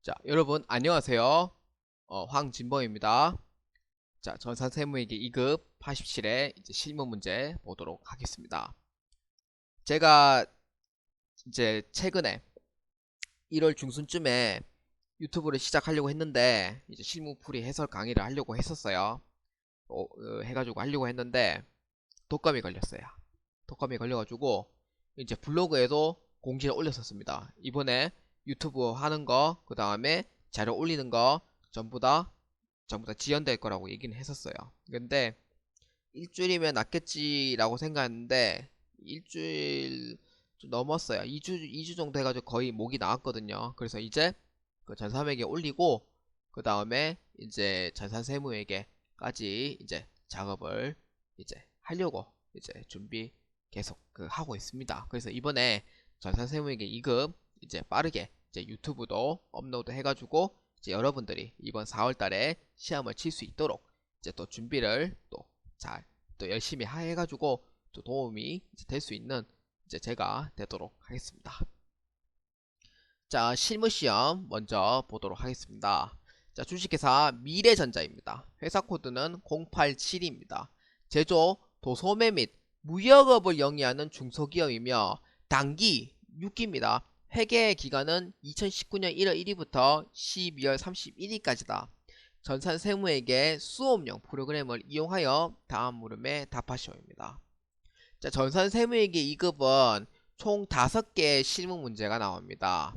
자, 여러분 안녕하세요. 황진범입니다. 자, 전산세무회계 2급 87의 이제 실무 문제 보도록 하겠습니다. 제가 이제 최근에 1월 중순쯤에 유튜브를 시작하려고 했는데 이제 실무풀이 해설 강의를 하려고 했었어요. 해가지고 하려고 했는데 독감이 걸렸어요. 독감이 걸려가지고 이제 블로그에도 공지를 올렸었습니다. 이번에 유튜브 하는 거, 그 다음에 자료 올리는 거 전부 다 지연될 거라고 얘기는 했었어요. 근데 일주일이면 낫겠지라고 생각했는데 일주일 좀 넘었어요. 2주 정도 해가지고 거의 목이 나왔거든요. 그래서 이제 그 전산회계 올리고 그 다음에 이제 전산세무회계까지 이제 작업을 이제 하려고 이제 준비 계속 하고 있습니다. 그래서 이번에 전산세무회계 2급 이제 빠르게 이제 유튜브도 업로드 해가지고 이제 여러분들이 이번 4월달에 시험을 칠 수 있도록 이제 또 준비를 또 열심히 해가지고 또 도움이 될 수 있는 이제 제가 되도록 하겠습니다. 자, 실무시험 먼저 보도록 하겠습니다. 자, 주식회사 미래전자입니다. 회사 코드는 087입니다. 제조, 도소매 및 무역업을 영위하는 중소기업이며 단기 6기입니다. 회계 기간은 2019년 1월 1일부터 12월 31일까지다. 전산세무회계 수업용 프로그램을 이용하여 다음 물음에 답하시오입니다. 자, 전산세무회계 2급은 총 5개의 실무 문제가 나옵니다.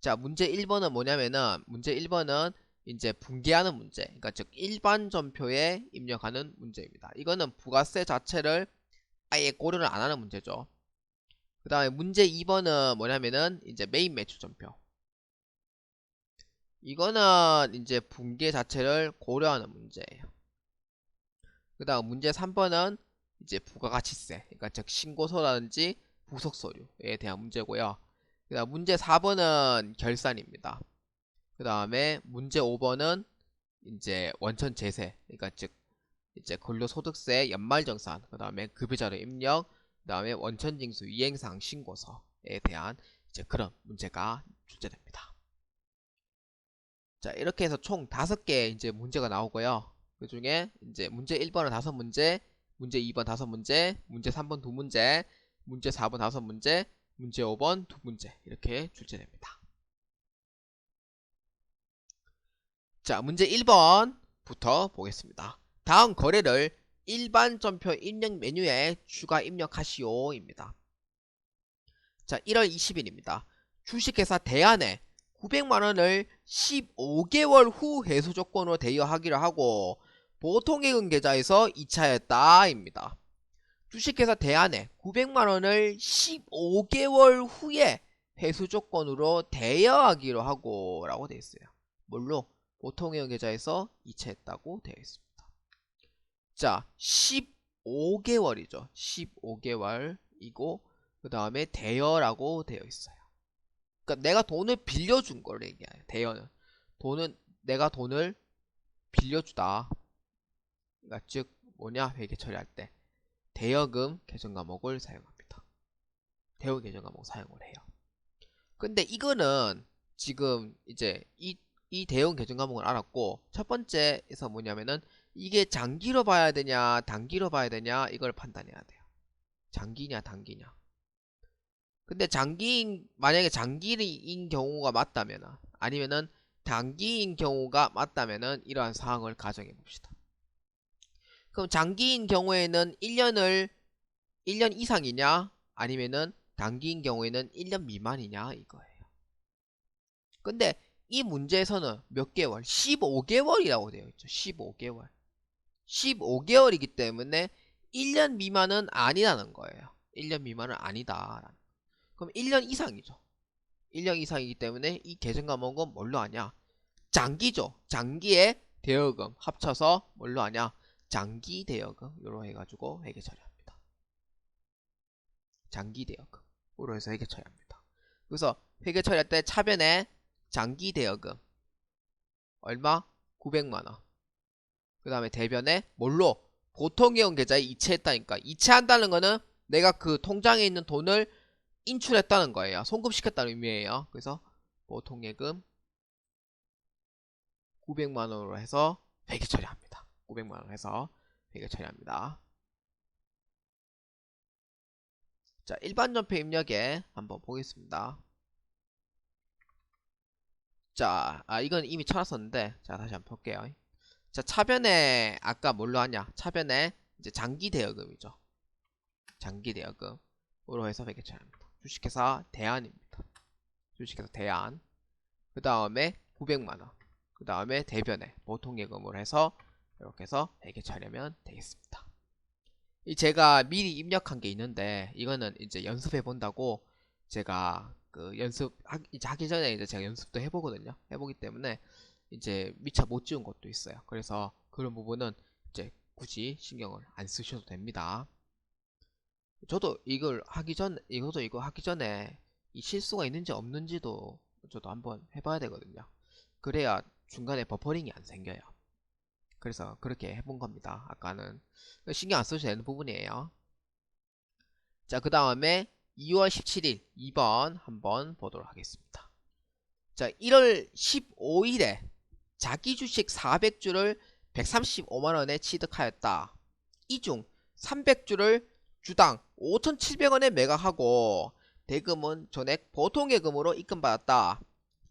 자, 문제 1번은 뭐냐면은 문제 1번은 이제 분개하는 문제, 그러니까 즉 일반 전표에 입력하는 문제입니다. 이거는 부가세 자체를 아예 고려를 안 하는 문제죠. 그 다음에 문제 2번은 뭐냐면은 이제 메인 매출 전표. 이거는 이제 분개 자체를 고려하는 문제예요. 그 다음 문제 3번은 이제 부가가치세, 그러니까 즉 신고서라든지 부속 서류에 대한 문제고요. 그 다음 문제 4번은 결산입니다. 그 다음에 문제 5번은 이제 원천 제세, 그러니까 즉 이제 근로소득세 연말정산, 그 다음에 급여자료 입력, 그 다음에 원천징수 이행사항 신고서에 대한 이제 그런 문제가 출제됩니다. 자, 이렇게 해서 총 5개 이제 문제가 나오고요. 그 중에 이제 문제 1번은 5문제, 문제 2번 5문제, 문제 3번 2문제, 문제 4번 5문제, 문제 5번 2문제 이렇게 출제됩니다. 자, 문제 1번부터 보겠습니다. 다음 거래를 일반 점표 입력 메뉴에 추가 입력하시오입니다. 자, 1월 20일입니다. 주식회사 대안에 900만원을 15개월 후 회수 조건으로 대여하기로 하고 보통예금 계좌에서 이차했다입니다. 주식회사 대안에 900만원을 15개월 후에 회수 조건으로 대여하기로 하고 라고 되어 있어요. 뭘로? 보통예금 계좌에서 이체했다고 되어 있습니다. 자, 15개월이죠. 15개월이고 그 다음에 대여라고 되어 있어요. 그러니까 내가 돈을 빌려준 걸 얘기해요. 대여는 내가 돈을 빌려주다. 그러니까 즉 뭐냐, 회계 처리할 때 대여금 개정 과목을 사용합니다. 대여 개정 과목 사용을 해요. 근데 이거는 지금 이제 이 대응 개정 과목을 알았고, 첫 번째에서 뭐냐면은 이게 장기로 봐야 되냐 단기로 봐야 되냐 이걸 판단해야 돼요. 장기냐 단기냐. 근데 만약에 장기인 경우가 맞다면, 아니면은 단기인 경우가 맞다면은 이러한 사항을 가정해 봅시다. 그럼 장기인 경우에는 1년 이상이냐 아니면은 단기인 경우에는 1년 미만이냐 이거예요. 근데 이 문제에서는 몇 개월? 15개월이라고 되어 있죠. 15개월. 15개월이기 때문에 1년 미만은 아니라는 거예요. 1년 미만은 아니다. 그럼 1년 이상이죠. 1년 이상이기 때문에 이 계정 과목은 뭘로 하냐? 장기죠. 장기의 대여금 합쳐서 뭘로 하냐? 장기 대여금으로 해가지고 회계 처리합니다. 장기 대여금으로 해서 회계 처리합니다. 그래서 회계 처리할 때 차변에 장기 대여금 얼마? 900만원. 그 다음에 대변에 뭘로? 보통예금 계좌에 이체했다니까. 이체한다는 거는 내가 그 통장에 있는 돈을 인출했다는 거예요. 송금시켰다는 의미예요. 그래서 보통예금 900만원으로 해서 회계 처리합니다. 900만원 해서 회계 처리합니다. 자, 일반 전표 입력에 한번 보겠습니다. 자, 이건 이미 쳐놨었는데, 자, 다시 한번 볼게요. 자, 차변에, 아까 뭘로 하냐? 차변에, 이제 장기 대여금이죠. 장기 대여금으로 해서 회계 처리합니다. 주식회사 대안입니다. 주식회사 대안. 그 다음에 900만원. 그 다음에 대변에, 보통예금으로 해서, 이렇게 해서 회계 처리하면 되겠습니다. 제가 미리 입력한 게 있는데 이거는 이제 연습해 본다고 제가 그 이제 하기 전에 이제 제가 연습도 해보거든요. 해보기 때문에 이제 미처 못 지운 것도 있어요. 그래서 그런 부분은 이제 굳이 신경을 안 쓰셔도 됩니다. 저도 이거 하기 전에 이 실수가 있는지 없는지도 저도 한번 해봐야 되거든요. 그래야 중간에 버퍼링이 안 생겨요. 그래서 그렇게 해본 겁니다. 아까는 신경 안 써도 되는 부분이에요. 자, 그 다음에 2월 17일 2번 한번 보도록 하겠습니다. 자, 1월 15일에 자기 주식 400주를 135만원에 취득하였다. 이 중 300주를 주당 5,700원에 매각하고 대금은 전액 보통예금으로 입금받았다.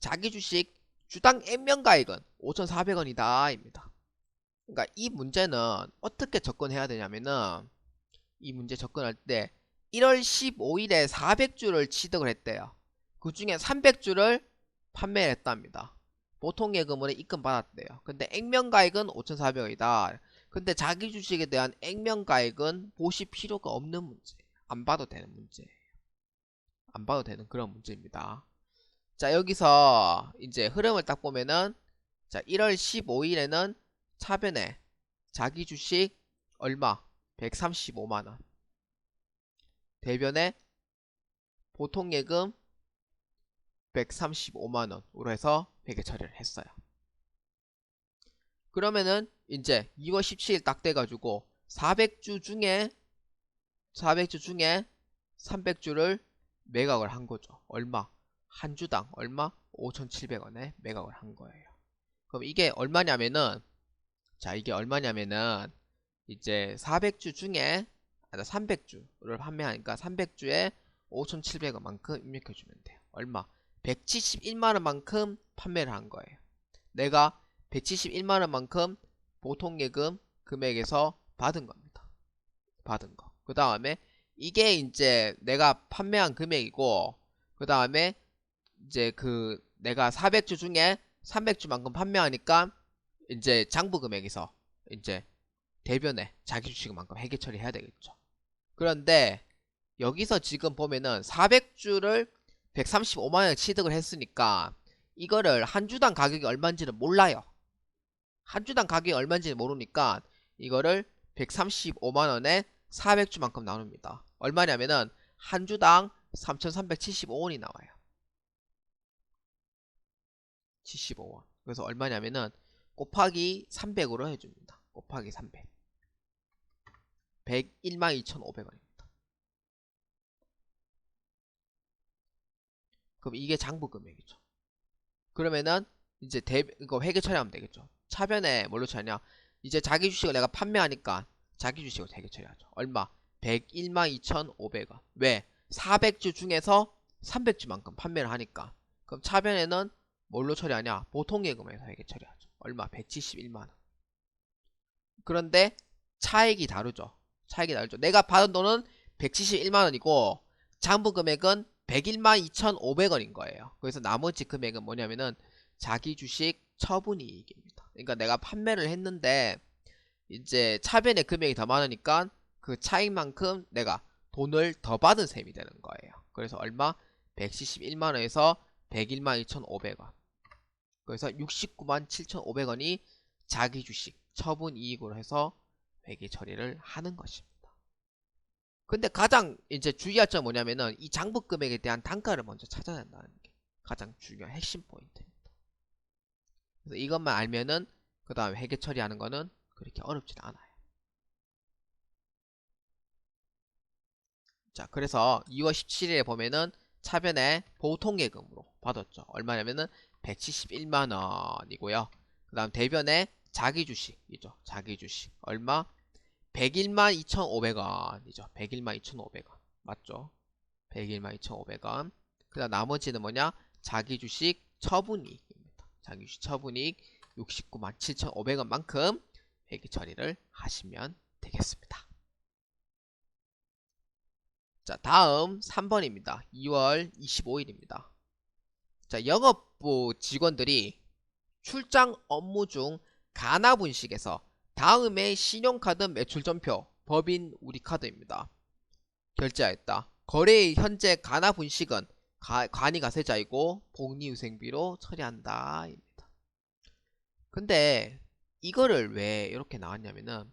자기 주식 주당 액면가액은 5,400원이다 입니다. 그러니까 이 문제는 어떻게 접근해야 되냐면은 이 문제 접근할 때 1월 15일에 400주를 취득을 했대요. 그 중에 300주를 판매를 했답니다. 보통예금으로 입금받았대요. 근데 액면가액은 5,400원이다. 근데 자기 주식에 대한 액면가액은 보실 필요가 없는 문제. 안 봐도 되는 문제. 안 봐도 되는 그런 문제입니다. 자, 여기서 이제 흐름을 딱 보면은 자, 1월 15일에는 차변에 자기 주식 얼마? 135만원. 대변에 보통예금 135만원으로 해서 회계 처리를 했어요. 그러면은 이제 2월 17일 딱 돼가지고 400주 중에 300주를 매각을 한 거죠. 얼마? 한 주당 얼마? 5,700원에 매각을 한 거예요. 그럼 이게 얼마냐면은 자, 이게 얼마냐면은 이제 400주 중에 300주를 판매하니까 300주에 5,700원만큼 입력해주면 돼요. 얼마? 171만원만큼 판매를 한 거예요. 내가 171만원만큼 보통예금 금액에서 받은 겁니다. 받은 거. 그 다음에 이게 이제 내가 판매한 금액이고, 그 다음에 이제 그 내가 400주 중에 300주만큼 판매하니까 이제 장부 금액에서 이제 대변에 자기 주식만큼 회계 처리해야 되겠죠. 그런데 여기서 지금 보면은 400주를 135만원에 취득을 했으니까 이거를 한 주당 가격이 얼마인지는 몰라요. 한 주당 가격이 얼마인지는 모르니까 이거를 135만원에 400주만큼 나눕니다. 얼마냐면은 한 주당 3,375원이 나와요. 75원. 그래서 얼마냐면은 곱하기 300으로 해줍니다. 곱하기 300. 112,500원입니다. 그럼 이게 장부 금액이죠. 그러면은 이제 이거 회계 처리하면 되겠죠. 차변에 뭘로 처리하냐? 이제 자기 주식을 내가 판매하니까 자기 주식을 회계 처리하죠. 얼마? 112,500원. 왜? 400주 중에서 300주만큼 판매를 하니까. 그럼 차변에는 뭘로 처리하냐? 보통예금에서 회계 처리하죠. 얼마? 171만원. 그런데 차액이 다르죠. 차익이 다르죠. 내가 받은 돈은 171만원이고 장부 금액은 112,500원인 거예요. 그래서 나머지 금액은 뭐냐면은 자기 주식 처분이익입니다. 그러니까 내가 판매를 했는데 이제 차변의 금액이 더 많으니까 그 차익만큼 내가 돈을 더 받은 셈이 되는 거예요. 그래서 얼마? 171만원에서 112,500원. 그래서 697,500원이 자기 주식 처분이익으로 해서 회계 처리를 하는 것입니다. 근데 가장 이제 주의할 점은 뭐냐면은 이 장부 금액에 대한 단가를 먼저 찾아야 한다는 게 가장 중요한 핵심 포인트입니다. 그래서 이것만 알면은 그 다음에 회계 처리하는 거는 그렇게 어렵지 않아요. 자, 그래서 2월 17일에 보면은 차변에 보통예금으로 받았죠. 얼마냐면은 171만원이고요. 그 다음 대변에 자기주식이죠. 자기주식 얼마? 101만 2,500원이죠. 101만 2,500원 맞죠? 101만 2,500원. 그 다음 나머지는 뭐냐? 자기주식 처분이익입니다. 자기주식 처분이익 69만 7,500원만큼 회계 처리를 하시면 되겠습니다. 자, 다음 3번입니다. 2월 25일입니다. 자, 영업부 직원들이 출장 업무 중 가나분식에서 다음에 신용카드 매출전표 법인 우리카드입니다. 결제하였다. 거래의 현재 가나분식은 관이가세자이고 복리후생비로 처리한다 입니다. 근데 이거를 왜 이렇게 나왔냐면은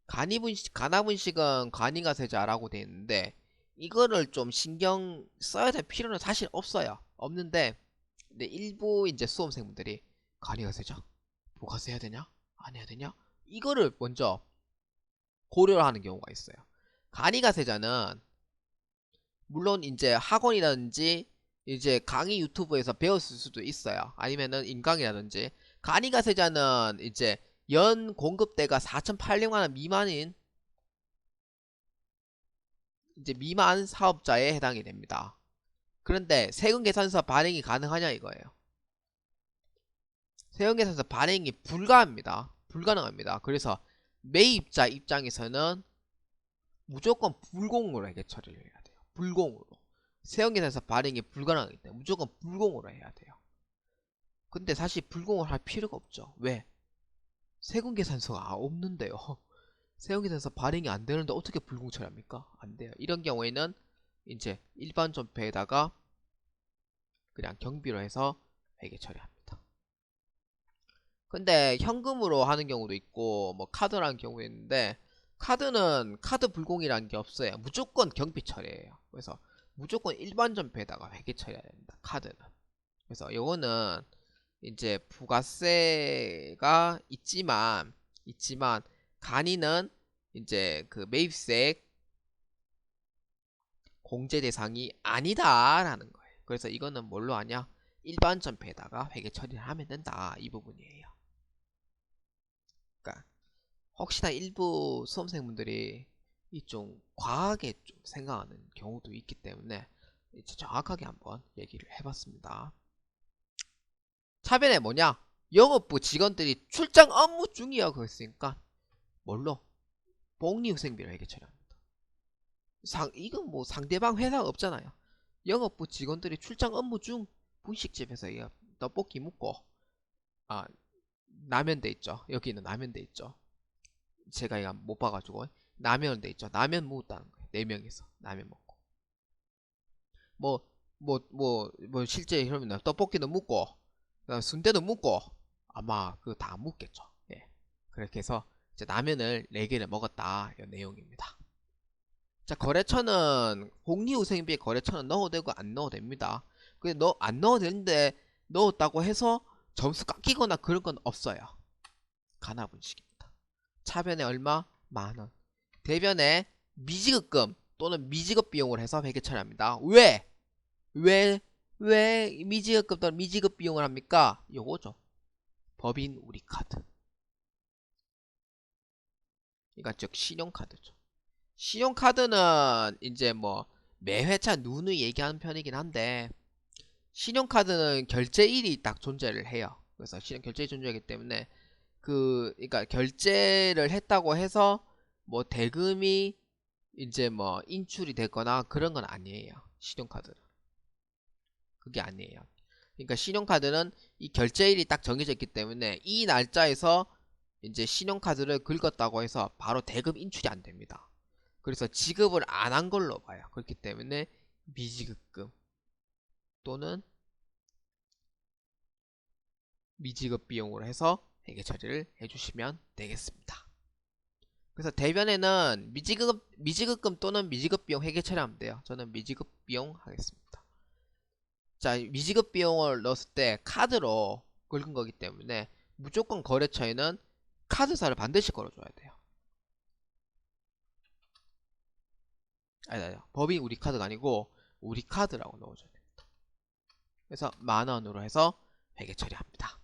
가나분식은 관이가세자라고 되어 있는데 이거를 좀 신경 써야 될 필요는 사실 없어요. 없는데 근데 일부 이제 수험생분들이 관이가세자 부가세 해야 되냐? 안 해야 되냐? 이거를 먼저 고려를 하는 경우가 있어요. 관이가세자는 물론 이제 학원이라든지 이제 강의 유튜브에서 배웠을 수도 있어요. 아니면은 인강이라든지. 간이가세자는 이제 연 공급대가 4,800만원 미만인 이제 미만 사업자에 해당이 됩니다. 그런데 세금계산서 발행이 가능하냐 이거예요. 세금계산서 발행이 불가합니다. 불가능합니다. 그래서 매입자 입장에서는 무조건 불공으로 회계 처리를 해야 돼요. 불공으로. 세금계산서 발행이 불가능하기 때문에 무조건 불공으로 해야 돼요. 근데 사실 불공을 할 필요가 없죠. 왜? 세금계산서가 없는데요. 세금계산서 발행이 안 되는데 어떻게 불공 처리합니까? 안 돼요. 이런 경우에는 이제 일반 전폐에다가 그냥 경비로 해서 회계 처리합니다. 근데 현금으로 하는 경우도 있고 뭐 카드라는 경우도 있는데 카드는 카드 불공이라는 게 없어요. 무조건 경비 처리예요. 그래서 무조건 일반 전폐에다가 회계 처리해야 됩니다. 카드는. 그래서 요거는 이제 부가세가 있지만 간이는 이제 그 매입세 공제 대상이 아니다라는 거예요. 그래서 이거는 뭘로 하냐? 일반 전폐에다가 회계 처리를 하면 된다. 이 부분이에요. 그러니까 혹시나 일부 수험생분들이 이 좀 과하게 좀 생각하는 경우도 있기 때문에 이제 정확하게 한번 얘기를 해봤습니다. 차변에 뭐냐? 영업부 직원들이 출장 업무 중이야 그랬으니까 뭘로? 복리후생비를 회계 처리합니다. 이건 뭐 상대방 회사가 없잖아요. 영업부 직원들이 출장 업무 중 분식집에서 떡볶이 먹고 라면 돼 있죠. 여기는 라면 돼 있죠. 제가 이거 못 봐가지고 라면 돼 있죠. 라면 먹었다는 거예요. 4명이서 라면 먹고 뭐 실제 그러면 떡볶이도 먹고 순대도 먹고 아마 그거 다 안 먹겠죠. 예. 그렇게 해서 이제 라면을 4개를 먹었다 이 내용입니다. 자, 거래처는 복리후생비에 거래처는 넣어도 되고 안 넣어도 됩니다. 근데 안 넣어도 되는데 넣었다고 해서 점수 깎이거나 그런 건 없어요. 가나분식입니다. 차변에 얼마? 만원. 대변에 미지급금 또는 미지급 비용을 해서 회계 처리합니다. 왜 미지급 또는 미지급 비용을 합니까? 요거죠. 법인 우리카드. 그러니까 즉 신용카드죠. 신용카드는 이제 뭐 매회차 누누이 얘기하는 편이긴 한데 신용카드는 결제일이 딱 존재를 해요. 그래서 결제일이 존재하기 때문에 그러니까 결제를 했다고 해서 뭐 대금이 이제 뭐 인출이 되거나 그런 건 아니에요. 신용카드는 그게 아니에요. 그러니까 신용카드는 이 결제일이 딱 정해져 있기 때문에 이 날짜에서 이제 신용카드를 긁었다고 해서 바로 대금 인출이 안 됩니다. 그래서 지급을 안 한 걸로 봐요. 그렇기 때문에 미지급금 또는 미지급 비용으로 해서 회계 처리를 해주시면 되겠습니다. 그래서 대변에는 미지급금 또는 미지급 비용 회계 처리하면 돼요. 저는 미지급 비용 하겠습니다. 자, 미지급 비용을 넣었을 때 카드로 긁은 거기 때문에 무조건 거래처에는 카드사를 반드시 걸어줘야 돼요. 아니, 법인 우리카드가 아니고 우리카드라고 넣어줘야 됩니다. 그래서 만원으로 해서 회계 처리합니다.